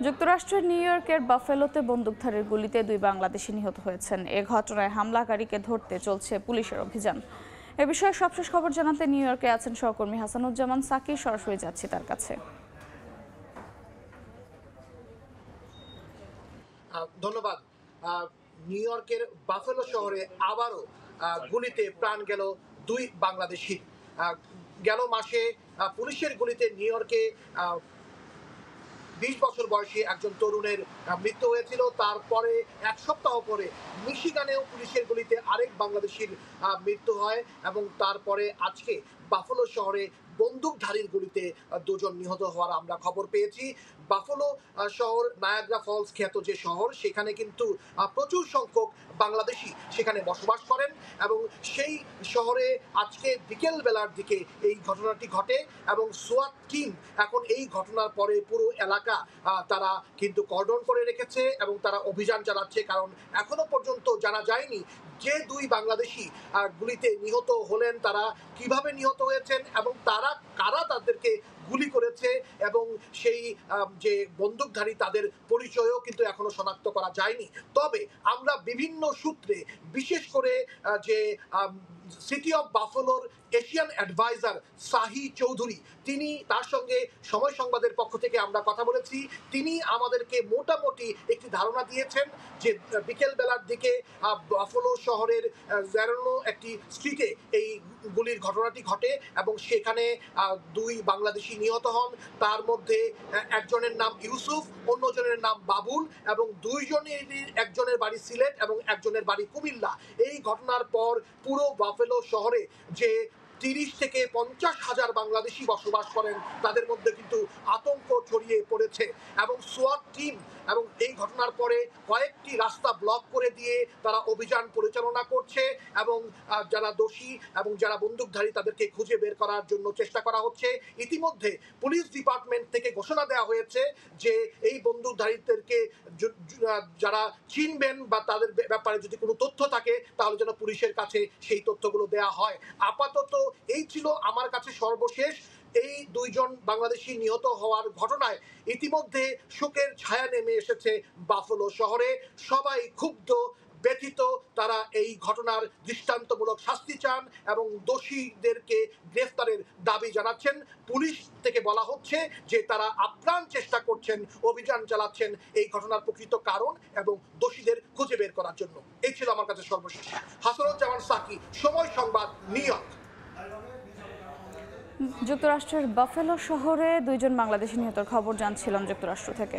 যুক্তরাষ্ট্রের নিউ ইয়র্কের বাফেলোতে বন্দুকধারীর গুলিতে 2 বাংলাদেশি নিহত হয়েছেন। এ ঘটনায় হামলাকারীকে ধরতে চলছে পুলিশের অভিযান। এ বিষয়ে সবশেষ খবর জানাতে নিউ ইয়র্কে আছেন সহকর্মী হাসানুজ্জামান সাকি। সরাসরি যাচ্ছি তার কাছে। ধন্যবাদ। নিউ ইয়র্কের বাফেলো শহরে আবারও গুলিতে প্রাণ গেল 2 বাংলাদেশি। গেল মাসে পুলিশের গুলিতে নিউ ইয়র্কে 20 বছর বয়সী একজন তরুণের মৃত্যু হয়েছিল। তারপরে এক সপ্তাহ পরে মিশিগানেও পুলিশের গুলিতে আরেক বাংলাদেশির মৃত্যু হয় এবং তারপরে আজকে বাফেলো শহরে বন্দুকধারীর গুলিতে 2 জন নিহত হওয়ার আমরা খবর পেয়েছি। বাফেলো শহর নায়াগ্রা ফলস খ্যাত যে শহর, সেখানে কিন্তু প্রচুর সংখ্যক বাংলাদেশি সেখানে বসবাস করেন এবং সেই শহরে আজকে বিকেল বেলার দিকে এই ঘটনাটি ঘটে এবং সোয়াট টিম এখন এই ঘটনার পরে পুরো এলাকা তারা কিন্তু কর্ডন করে রেখেছে এবং তারা অভিযান চালাচ্ছে, কারণ এখনো পর্যন্ত জানা যায়নি যে 2 বাংলাদেশি গুলিতে নিহত হলেন তারা কিভাবে নিহত হয়েছেন এবং তারা কারা তাদেরকে গুলি করেছে এবং সেই যে বন্দুকধারী তাদের পরিচয়ও কিন্তু এখনো শনাক্ত করা যায়নি। তবে আমরা বিভিন্ন সূত্রে, বিশেষ করে যে সিটি অফ বাফেলোর এশিয়ান অ্যাডভাইজার সাহি চৌধুরী, তিনি তার সঙ্গে সময় সংবাদের পক্ষ থেকে আমরা কথা বলেছি। তিনি আমাদেরকে মোটামুটি একটি ধারণা দিয়েছেন যে বিকেল বেলার দিকে বাফেলো শহরের জ্যারনো একটি স্ট্রিটে এই গুলির ঘটনাটি ঘটে এবং সেখানে 2 বাংলাদেশি নিহত হন। তার মধ্যে একজনের নাম ইউসুফ, অন্যজনের নাম বাবুল এবং 2 জনেরই একজনের বাড়ি সিলেট এবং একজনের বাড়ি কুমিল্লা। এই ঘটনার পর পুরো বাফেলো শহরে যে 30 থেকে 50 হাজার বাংলাদেশি বসবাস করেন তাদের মধ্যে কিন্তু আতঙ্ক ছড়িয়ে পড়েছে এবং সোয়াট টিম এবং এই ঘটনার পরে কয়েকটি রাস্তা ব্লক করে দিয়ে তারা অভিযান পরিচালনা করছে এবং যারা দোষী এবং যারা বন্দুকধারী তাদেরকে খুঁজে বের করার জন্য চেষ্টা করা হচ্ছে। ইতিমধ্যে পুলিশ ডিপার্টমেন্ট থেকে ঘোষণা দেওয়া হয়েছে যে এই বন্দুকধারীদেরকে যারা চিনবেন বা তাদের ব্যাপারে যদি কোনো তথ্য থাকে তাহলে যেন পুলিশের কাছে সেই তথ্যগুলো দেওয়া হয়। আপাতত এই ছিল আমার কাছে সর্বশেষ। এই 2 জন বাংলাদেশি নিহত হওয়ার ঘটনায় ইতিমধ্যে শোকের ছায়া নেমে এসেছে বাফেলো শহরে। সবাই ক্ষুব্ধ, ব্যথিত, তারা এই ঘটনার দৃষ্টান্তমূলক শাস্তি চান এবং দোষীদেরকে গ্রেফতারের দাবি জানাচ্ছেন। পুলিশ থেকে বলা হচ্ছে যে তারা আপ্রাণ চেষ্টা করছেন, অভিযান চালাচ্ছেন এই ঘটনার প্রকৃত কারণ এবং দোষীদের খুঁজে বের করার জন্য। এই ছিল আমার কাছে সর্বশেষ। হাসানুজ্জামান সাকি, সময় সংবাদ, নিউ ইয়র্ক। যুক্তরাষ্ট্রের বাফেলো শহরে 2 জন বাংলাদেশি নিহতের খবর জানছিলাম যুক্তরাষ্ট্র থেকে।